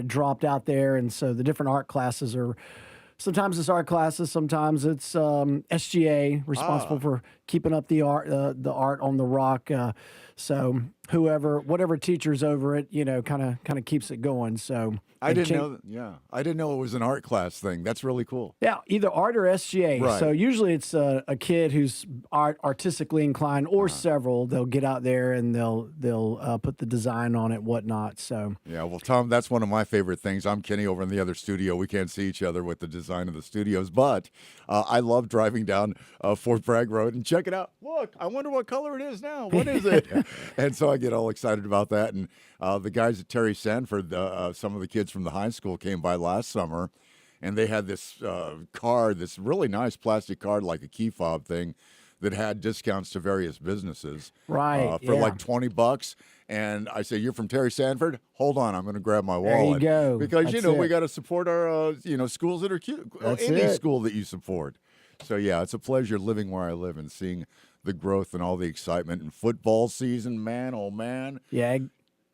dropped out there, and so the different art classes are sometimes it's art classes, sometimes it's SGA responsible Ah, for keeping up the art on the rock. So whatever teacher's over it, kind of keeps it going. So I and didn't change. know. Yeah, I didn't know it was an art class thing. That's really cool. Yeah, either art or SGA. So Right. usually it's a kid who's artistically inclined, or Uh, several. They'll get out there and they'll put the design on it, whatnot. So yeah. Well, Tom, that's one of my favorite things. I'm Kenny over in the other studio. We can't see each other with the design of the studios, but I love driving down Fort Bragg Road and check it out. Look, I wonder what color it is now. What is it? And so I get all excited about that. And the guys at Terry Sanford, some of the kids from the high school came by last summer, and they had this card, this really nice plastic card, like a key fob thing, that had discounts to various businesses right, for yeah, like $20. And I say, "You're from Terry Sanford? Hold on, I'm going to grab my there you wallet go. because That's we it. got to support our schools that are cute. That's Any it. school that you support." So yeah, it's a pleasure living where I live and seeing the growth and all the excitement and football season. Man, oh man. Yeah,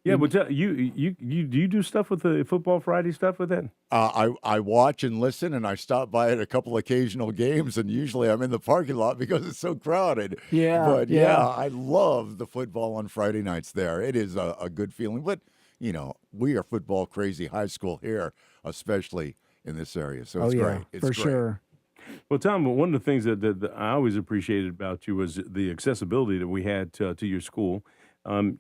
Yeah, you, but do you do stuff with the football Friday stuff with that? I watch and listen, and I stop by at a couple occasional games, and usually I'm in the parking lot because it's so crowded. yeah, But yeah, yeah. I love the football on Friday nights there. It is a good feeling. But we are football crazy high school here, especially in this area. So Oh it's yeah, great. It's for great. sure. Well, Tom, one of the things that I always appreciated about you was the accessibility that we had to your school. And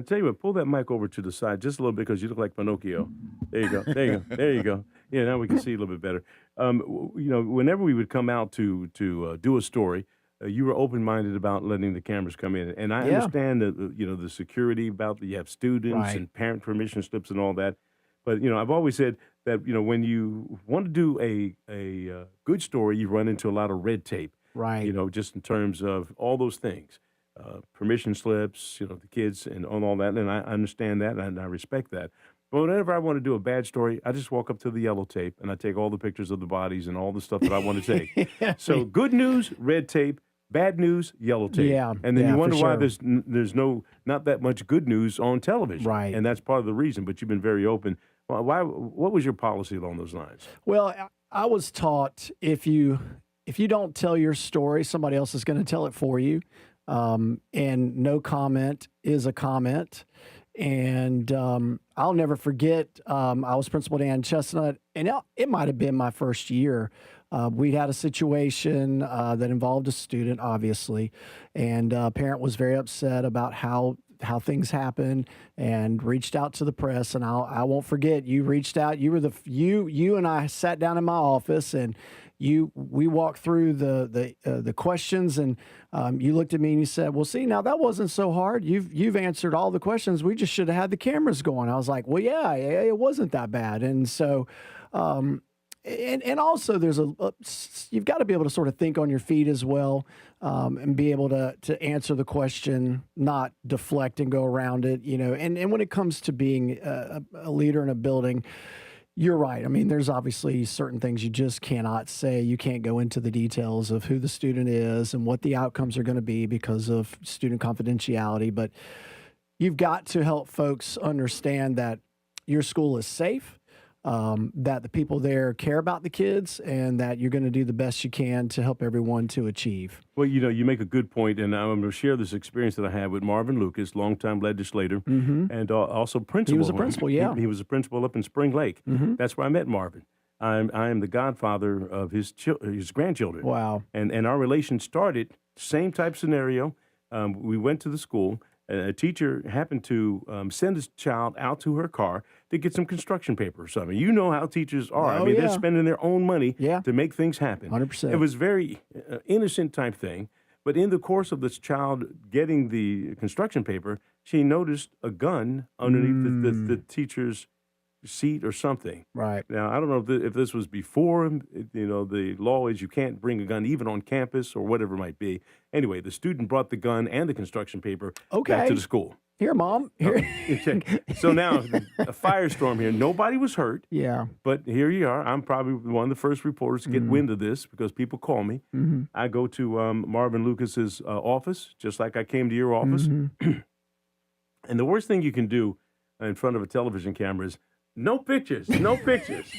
tell you what, pull that mic over to the side just a little bit because you look like Pinocchio. There you go. There you go. There you go. Yeah, now we can see a little bit better. Whenever we would come out to do a story, you were open minded about letting the cameras come in, and I Yeah, understand that the security about you have students right, and parent permission slips and all that. But I've always said that when you want to do a good story, you run into a lot of red tape. right. Just in terms of all those things, permission slips, the kids and on all that, and I understand that and I respect that. But whenever I want to do a bad story, I just walk up to the yellow tape and I take all the pictures of the bodies and all the stuff that I want to take. So good news, red tape. Bad news, yellow tape. Yeah, And then you yeah, for wonder why sure. there's not that much good news on television, Right. and that's part of the reason. But you've been very open. What was your policy along those lines? Well, I was taught if you don't tell your story, somebody else is going to tell it for you. And no comment is a comment. And I'll never forget. I was Principal Dan Chestnut, and it might have been my first year. We had a situation that involved a student, obviously, and a parent was very upset about how things happened and reached out to the press. And I won't forget, you reached out. You were you and I sat down in my office, and we walked through the questions, and you looked at me and you said, "Well, see, now that wasn't so hard. You've answered all the questions. We just should have had the cameras going." I was like, "Well, yeah, it wasn't that bad." And so. And also there's you've got to be able to sort of think on your feet as well, and be able to answer the question, not deflect and go around it, and when it comes to being a leader in a building, you're right. I mean, there's obviously certain things you just cannot say. You can't go into the details of who the student is and what the outcomes are going to be because of student confidentiality, but you've got to help folks understand that your school is safe, that the people there care about the kids, and that you're going to do the best you can to help everyone to achieve. Well, you make a good point, and I'm going to share this experience that I had with Marvin Lucas, longtime legislator, Hmm. and also He was principal. a principal, yeah. He was a principal up in Spring Lake. Hmm. That's where I met Marvin. I am the godfather of his grandchildren, Wow. and our relation started same type scenario. We went to the school. A teacher happened to send his child out to her car to get some construction paper or something. You know how teachers are. I Oh, mean, they're yeah. spending their own money Yeah. to make things happen. It 100%. was very innocent type thing. But in the course of this child getting the construction paper, she noticed a gun underneath the teacher's seat or something. Right. Now, I don't know if this was before, the law is you can't bring a gun even on campus or whatever it might be. Anyway, the student brought the gun and the construction paper back to the Okay. school. Here, Mom. Here. Okay. So now, a firestorm here. Nobody was hurt, Yeah. but here you are. I'm probably one of the first reporters to get wind of this because people call me. Hmm. I go to Marvin Lucas's office, just like I came to your office. Hmm. And the worst thing you can do in front of a television camera is No pictures. No pictures.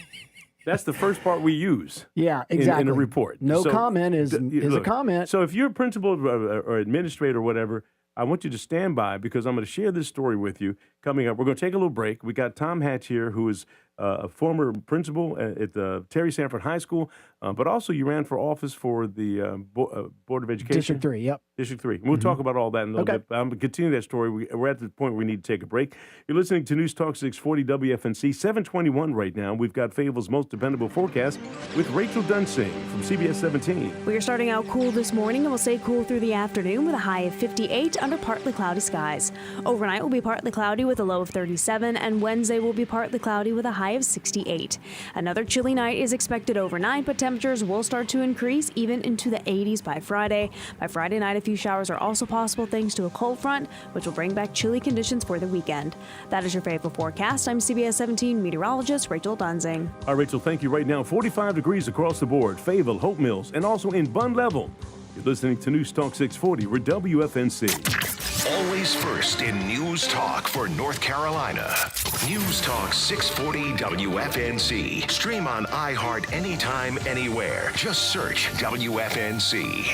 That's the first part we use. Yeah, exactly. In a report. No So, comment is a comment. So if you're a principal or administrator or whatever, I want you to stand by because I'm going to share this story with you coming up. We're going to take a little break. We got Tom Hatch here, who is a former principal at Terry Sanford High School, but also you ran for office for the Board of Education. District 3, yep. District 3. We'll talk about all that in a little bit. I'm going to continue that story. We're at the point where we need to take a break. You're listening to News Talk 640 WFNC, 721 right now. We've got Fayetteville's most dependable forecast with Rachel Dunsing from CBS 17. We are starting out cool this morning and will stay cool through the afternoon with a high of 58 under partly cloudy skies. Overnight will be partly cloudy with a low of 37, and Wednesday will be partly cloudy with a high of 68. Another chilly night is expected overnight, but temperatures will start to increase even into the 80s by Friday. By Friday night, a few showers are also possible thanks to a cold front, which will bring back chilly conditions for the weekend. That is your Fayetteville forecast. I'm CBS 17 meteorologist Rachel Dunsing. All right, Rachel, thank you. Right now, 45 degrees across the board, Fayetteville, Hope Mills, and also in Bun Level. You're listening to News Talk 640. We're WFNC. Always first in News Talk for North Carolina. News Talk 640 WFNC. Stream on iHeart anytime, anywhere. Just search WFNC.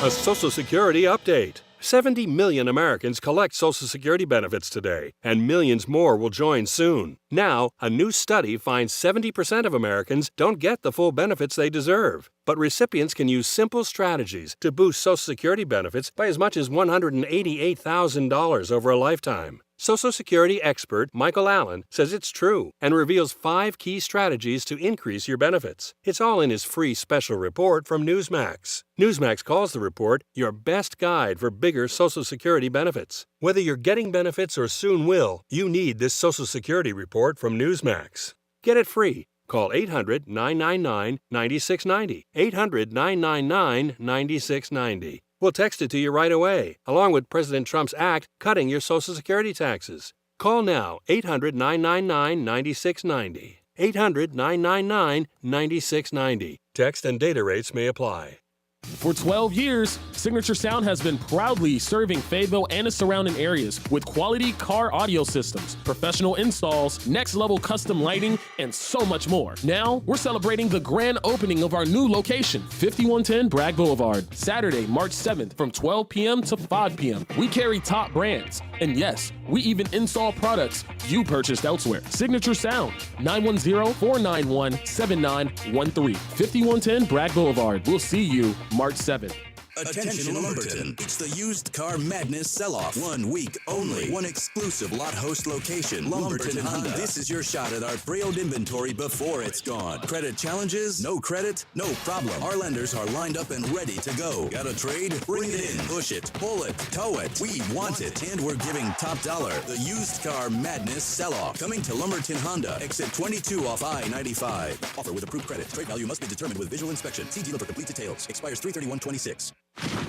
A Social Security update. 70 million Americans collect Social Security benefits today, and millions more will join soon. Now, a new study finds 70% of Americans don't get the full benefits they deserve. But recipients can use simple strategies to boost Social Security benefits by as much as $188,000 over a lifetime. Social Security expert Michael Allen says it's true and reveals 5 key strategies to increase your benefits. It's all in his free special report from Newsmax. Newsmax calls the report your best guide for bigger Social Security benefits. Whether you're getting benefits or soon will, you need this Social Security report from Newsmax. Get it free. Call 800-999-9690. 800-999-9690. We'll text it to you right away, along with President Trump's act cutting your Social Security taxes. Call now, 800-999-9690. 800-999-9690. Text and data rates may apply. For 12 years, Signature Sound has been proudly serving Fayetteville and its surrounding areas with quality car audio systems, professional installs, next-level custom lighting, and so much more. Now, we're celebrating the grand opening of our new location, 5110 Bragg Boulevard, Saturday, March 7th from 12 p.m. to 5 p.m. We carry top brands, and yes, we even install products you purchased elsewhere. Signature Sound, 910-491-7913, 5110 Bragg Boulevard. We'll see you March 7th. Attention Lumberton. It's the Used Car Madness Sell-Off. 1 week only. One exclusive lot host location. Lumberton Honda. This is your shot at our pre-owned inventory before it's gone. Credit challenges? No credit? No problem. Our lenders are lined up and ready to go. Got a trade? Bring it in. Push it. Pull it. Tow it. We want it. And we're giving top dollar. The Used Car Madness Sell-Off. Coming to Lumberton Honda. Exit 22 off I-95. Offer with approved credit. Trade value must be determined with visual inspection. See dealer for complete details. Expires 3/31/26.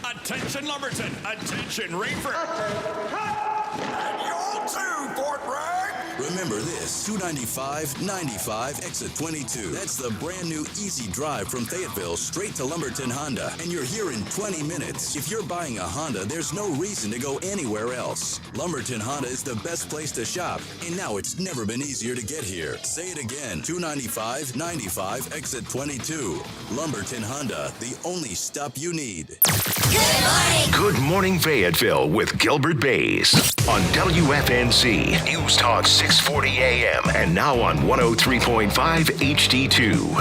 Attention Lumberton! Attention Rainford! And y'all too, Fort Bragg! Remember this, 295-95, exit 22. That's the brand new easy drive from Fayetteville straight to Lumberton Honda. And you're here in 20 minutes. If you're buying a Honda, there's no reason to go anywhere else. Lumberton Honda is the best place to shop. And now it's never been easier to get here. Say it again, 295-95, exit 22. Lumberton Honda, the only stop you need. Good morning, Fayetteville with Gilbert Bays on WFNC News Talk 640 AM and now on 103.5 HD2.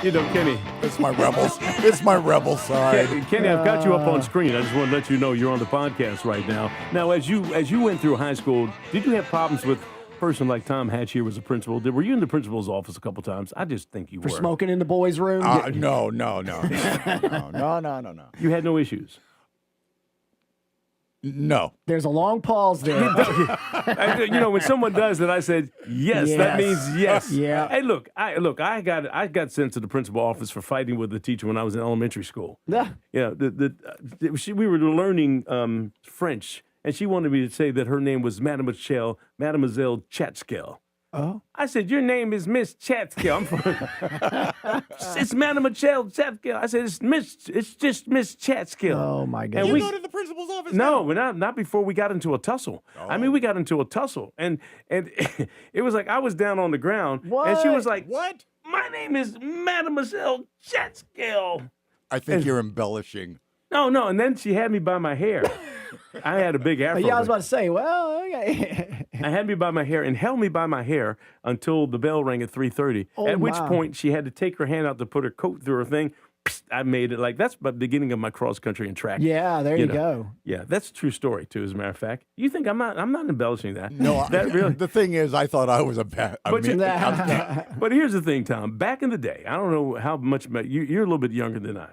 You know, Kenny. It's my rebels. It's my rebel side. Kenny, I've got you up on screen. I just want to let you know you're on the podcast right now. Now, as you went through high school, did you have problems with a person like Tom Hatch here was a principal? Were you in the principal's office a couple times? I just think you were. For smoking in the boys' room? No. No. You had no issues? No. There's a long pause there. When someone does that, I said yes. That means yes. Yeah. Hey, look, I got sent to the principal office for fighting with the teacher when I was in elementary school. Yeah. Yeah, we were learning French, and she wanted me to say that her name was Mademoiselle Chatskel. Oh. I said, your name is Miss Chatskel. It's Mademoiselle Chatskel. I said, it's just Miss Chatskel. Oh, my God. And You go to the principal's office No, now? we're not before we got into a tussle. I mean, we got into a tussle. And it was like I was down on the ground. What? And she was like, What? my name is Mademoiselle Chatskel. I think you're embellishing. No. And then she had me by my hair. I had a big afro. Yeah, I was about to say, well, okay. I had me by my hair and held me by my hair until the bell rang at 3:30. At which point she had to take her hand out to put her coat through her thing. Psst, I made it that's the beginning of my cross country and track. Yeah, there you go. Yeah, that's a true story too. As a matter of fact, you think I'm not embellishing that? No, that really. The thing is, I thought I was a bad. But here's the thing, Tom. Back in the day, I don't know how much you're a little bit younger than I.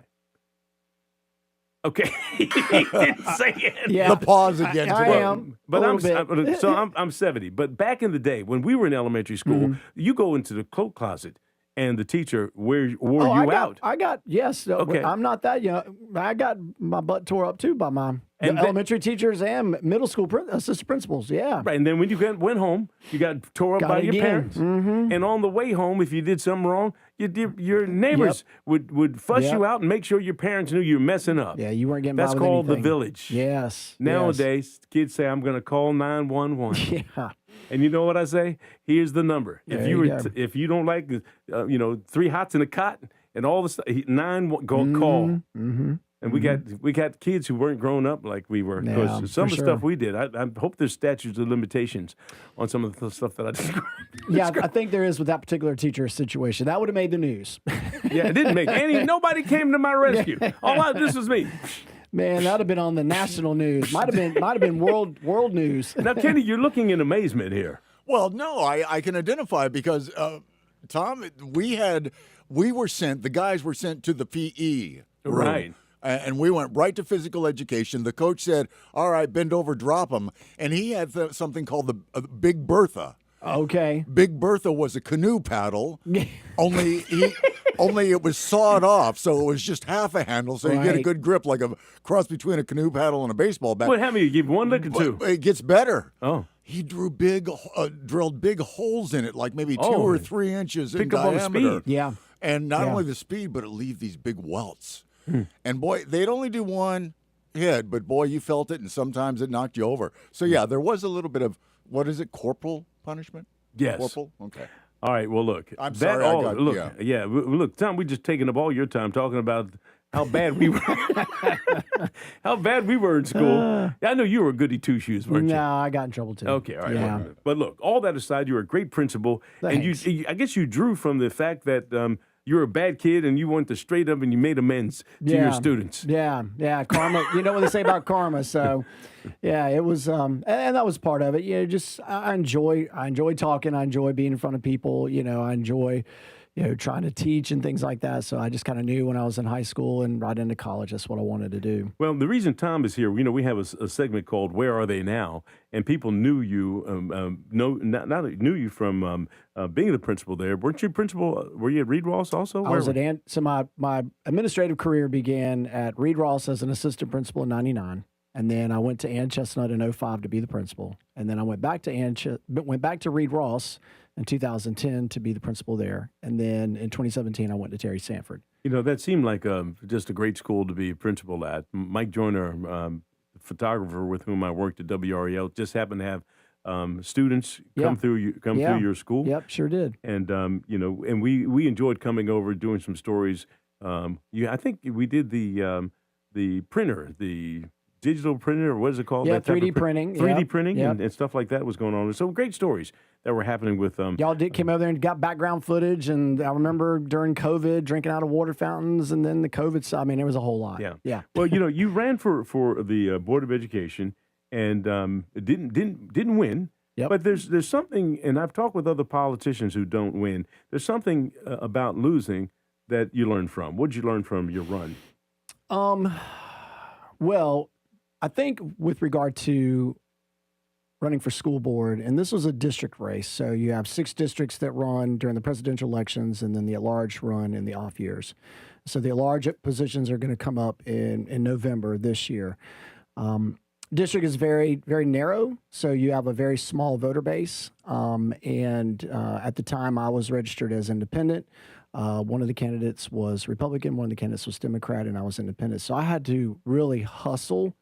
Okay, he didn't say it. Yeah. The pause again. I today. am. But a little bit. I'm 70. But back in the day when we were in elementary school, you go into the coat closet and the teacher wore you out. Yes. Okay. I'm not that young. I got my butt tore up too by my And elementary teachers and middle school assistant principals. Yeah. Right, and then when you went home, you got tore up Got by it your again. parents. And on the way home, if you did something wrong, your neighbors would fuss Yep. you out and make sure your parents knew you were messing up. Yeah, you weren't getting That's by with called the anything. village. Yes. Nowadays, kids say, I'm going to call 911. Yes. Yeah. And you know what I say? Here's the number. There you go. If you don't like, 3 hots in a cot and all the stuff, call. And we got kids who weren't grown up like we were. Yeah, Because some of for the sure. stuff we did, I hope there's statutes of limitations on some of the stuff that I described. Yeah, I think there is with that particular teacher situation. That would have made the news. Yeah, it didn't make nobody came to my rescue. This was me. Man, that'd have been on the national news. Might have been world news. Now, Kenny, you're looking in amazement here. Well, no, I can identify because, Tom, the guys were sent to the PE room. Right. And we went right to physical education. The coach said, all right, bend over, drop them. And he had something called the Big Bertha. Okay. Big Bertha was a canoe paddle, only it was sawed off, so it was just half a handle, so you get a Right. good grip, like a cross between a canoe paddle and a baseball bat. What, how many? You give one look or two? But it gets better. Oh. He drilled big holes in it, like maybe 2 or 3 inches in Pick up on the diameter. speed. Yeah. And not Yeah. only the speed, but it leave these big welts. And boy, they'd only do one hit, but boy, you felt it, and sometimes it knocked you over. So yeah, there was a little bit of, what is it, corporal punishment? Yes. Corporal? Okay. All right. Well, look. I'm sorry, I got- Look, Tom. We just taking up all your time talking about how bad we were. How bad we were in school. I know you were a goody two shoes, weren't you? No, I got in trouble too. Okay. All right. Yeah. But look, all that aside, you were a great principal, and Thanks. I guess you drew from the fact that you were a bad kid and you went to straight up and you made amends to your students. Yeah, karma. You know what they say about karma. So, yeah, it was, and that was part of it. Just I enjoy talking. I enjoy being in front of people. I enjoy, trying to teach and things like that. So I just kind of knew when I was in high school and right into college, that's what I wanted to do. Well, the reason Tom is here, we have a segment called "Where Are They Now?" and people knew you, knew you from being the principal there. Weren't you principal? Were you at Reed Ross also? I was at so my administrative career began at Reed Ross as an assistant principal in '99, and then I went to Ann Chestnut in '05 to be the principal, and then I went back to Reed Ross in 2010 to be the principal there, and then in 2017 I went to Terry Sanford. That seemed like just a great school to be a principal at. Mike Joyner, photographer with whom I worked at WREL, just happened to have students come through your school. Yep, sure did. And and we enjoyed coming over, doing some stories. I think we did the printer, the digital printer, or what is it called? Yeah, That type of 3D printing. 3D Yep, printing yep. and stuff like that was going on. So great stories that were happening with Y'all came over there and got background footage, and I remember during COVID drinking out of water fountains, and then the COVID stuff. I mean, it was a whole lot. Yeah. Well, you ran for the Board of Education and didn't win. Yep. But there's something, and I've talked with other politicians who don't win. There's something about losing that you learn from. What did you learn from your run? Well, I think with regard to running for school board, and this was a district race, so you have 6 districts that run during the presidential elections, and then the at-large run in the off years. So the at-large positions are going to come up in November this year. District is very, very narrow, so you have a very small voter base. At the time, I was registered as independent. One of the candidates was Republican, one of the candidates was Democrat, and I was independent. So I had to really hustle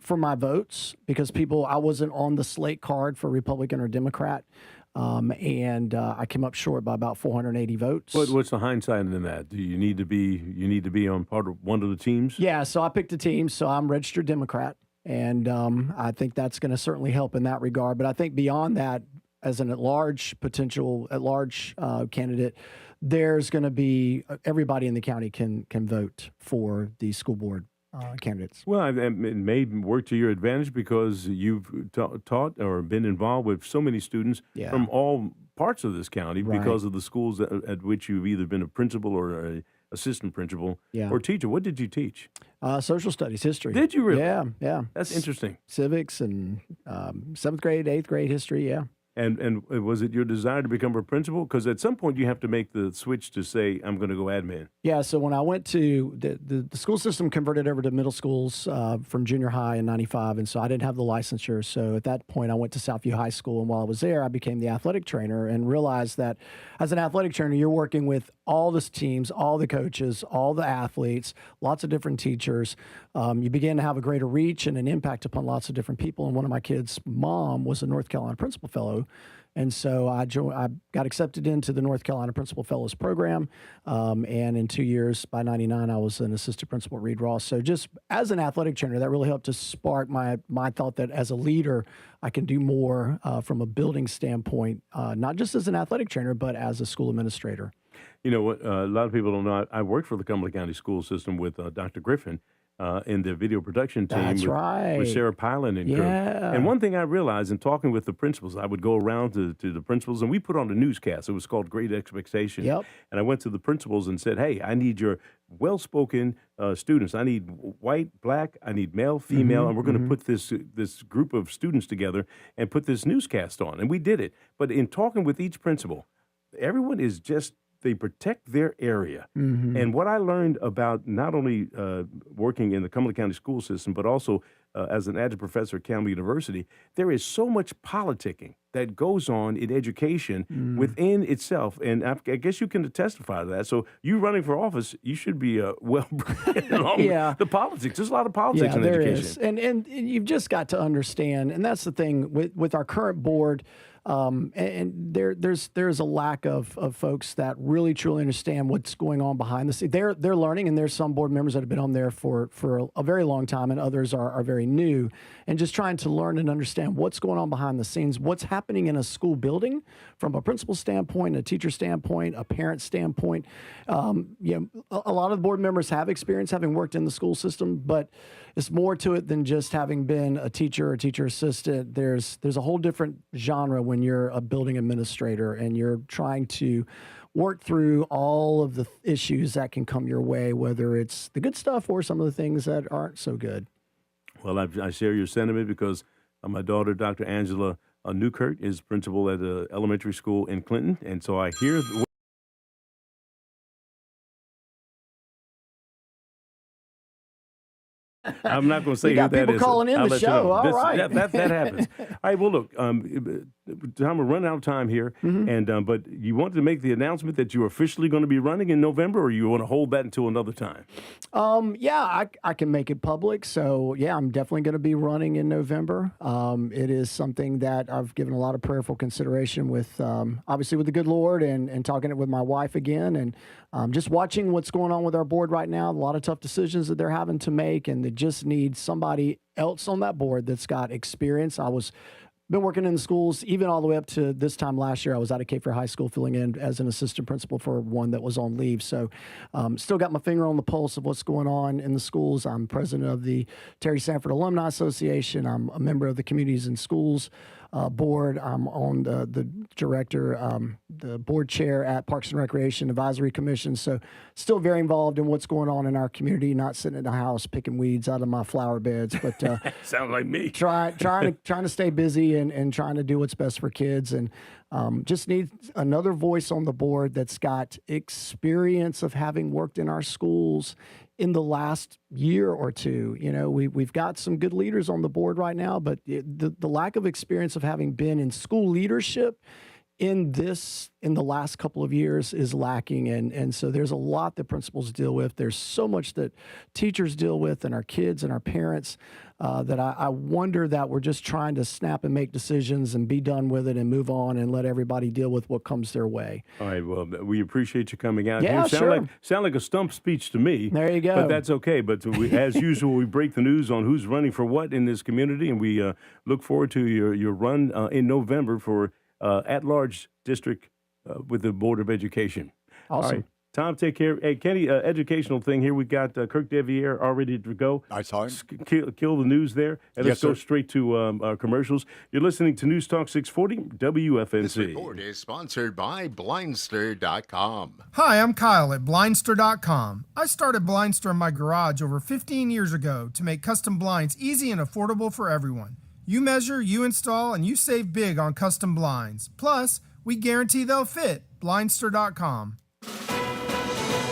for my votes because I wasn't on the slate card for Republican or Democrat. I came up short by about 480 votes. What's the hindsight in that? Do you need to be on part of one of the teams? Yeah, so I picked a team, so I'm registered Democrat. And I think that's going to certainly help in that regard. But I think beyond that, as an at-large candidate, there's going to be everybody in the county can vote for the school board candidates. Well, it may work to your advantage because you've taught or been involved with so many students from all parts of this county because of the schools at which you've either been a principal or a assistant principal or teacher. What did you teach? Social studies, history. Did you really? Yeah. That's interesting. Civics and 7th grade, 8th grade history, yeah. And was it your desire to become a principal? Because at some point you have to make the switch to say, I'm going to go admin. Yeah, so when I went to the school system converted over to middle schools from junior high in 95, and so I didn't have the licensure. So at that point, I went to Southview High School, and while I was there, I became the athletic trainer and realized that as an athletic trainer, you're working with all the teams, all the coaches, all the athletes, lots of different teachers. You begin to have a greater reach and an impact upon lots of different people. And one of my kids' mom was a North Carolina Principal Fellow. And so I got accepted into the North Carolina Principal Fellows program. And in 2 years, by 99, I was an assistant principal at Reed Ross. So just as an athletic trainer, that really helped to spark my thought that as a leader, I can do more from a building standpoint, not just as an athletic trainer, but as a school administrator. You know what? A lot of people don't know. I worked for the Cumberland County School System with Dr. Griffin in the video production team. That's right. With Sarah Pylan and crew. And one thing I realized in talking with the principals, I would go around to the principals, and we put on a newscast. It was called Great Expectation. Yep. And I went to the principals and said, hey, I need your well-spoken students. I need white, black, I need male, female, and we're going to put this group of students together and put this newscast on. And we did it. But in talking with each principal, everyone is just, they protect their area. And what I learned about not only working in the Cumberland County school system, but also as an adjunct professor at Campbell University, there is so much politicking that goes on in education within itself. And I guess you can testify to that. So you running for office, you should be well-bred along with the politics. There's a lot of politics in education. Is. And you've just got to understand, and that's the thing with our current board, and there's a lack of folks that really truly understand what's going on behind the scenes. They're learning, and there's some board members that have been on there for a very long time, and others are very new, and just trying to learn and understand what's going on behind the scenes, what's happening in a school building from a principal standpoint, a teacher standpoint, a parent standpoint. A lot of the board members have experience having worked in the school system, but it's more to it than just having been a teacher or teacher assistant. There's a whole different genre when you're a building administrator and you're trying to work through all of the issues that can come your way, whether it's the good stuff or some of the things that aren't so good. Well, I share your sentiment because my daughter, Dr. Angela Newkirk, is principal at an elementary school in Clinton, and so I hear I'm not going to say you got who that people is. calling in I'll the let you show. know. All right. That happens. All right. Well, look, Tom, we're running out of time here, and but you want to make the announcement that you're officially going to be running in November, or you want to hold that until another time? I can make it public. So yeah, I'm definitely going to be running in November. It is something that I've given a lot of prayerful consideration with, obviously with the good Lord and talking it with my wife again, and just watching what's going on with our board right now. A lot of tough decisions that they're having to make, and they just need somebody else on that board that's got experience. Been working in the schools even all the way up to this time last year. I was out of Cape Fear High School filling in as an assistant principal for one that was on leave. So still got my finger on the pulse of what's going on in the schools. I'm president of the Terry Sanford Alumni Association. I'm a member of the Communities in Schools board. I'm on the director, the board chair at Parks and Recreation Advisory Commission. So still very involved in what's going on in our community, not sitting in the house picking weeds out of my flower beds, but Sounds like me. trying to stay busy and trying to do what's best for kids. And just need another voice on the board that's got experience of having worked in our schools in the last year or two. You know, we've got some good leaders on the board right now, but the lack of experience of having been in school leadership in the last couple of years is lacking. And so there's a lot that principals deal with. There's so much that teachers deal with and our kids and our parents that I wonder that we're just trying to snap and make decisions and be done with it and move on and let everybody deal with what comes their way. All right. Well, we appreciate you coming out. Yeah, You sure. Sound like a stump speech to me. There you go. But that's okay. But as usual, we break the news on who's running for what in this community, and we look forward to your run in November for at-large district with the Board of Education. Awesome. All right. Tom, take care. Hey, Kenny, educational thing here. We got Kirk Deviere all ready to go. I saw him. Kill the news there. And let's Yes, go sir. straight to our commercials. You're listening to News Talk 640 WFNC. This report is sponsored by Blindster.com. Hi, I'm Kyle at Blindster.com. I started Blindster in my garage over 15 years ago to make custom blinds easy and affordable for everyone. You measure, you install, and you save big on custom blinds. Plus, we guarantee they'll fit. Blindster.com.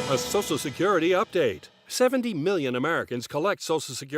A Social Security update. 70 million Americans collect Social Security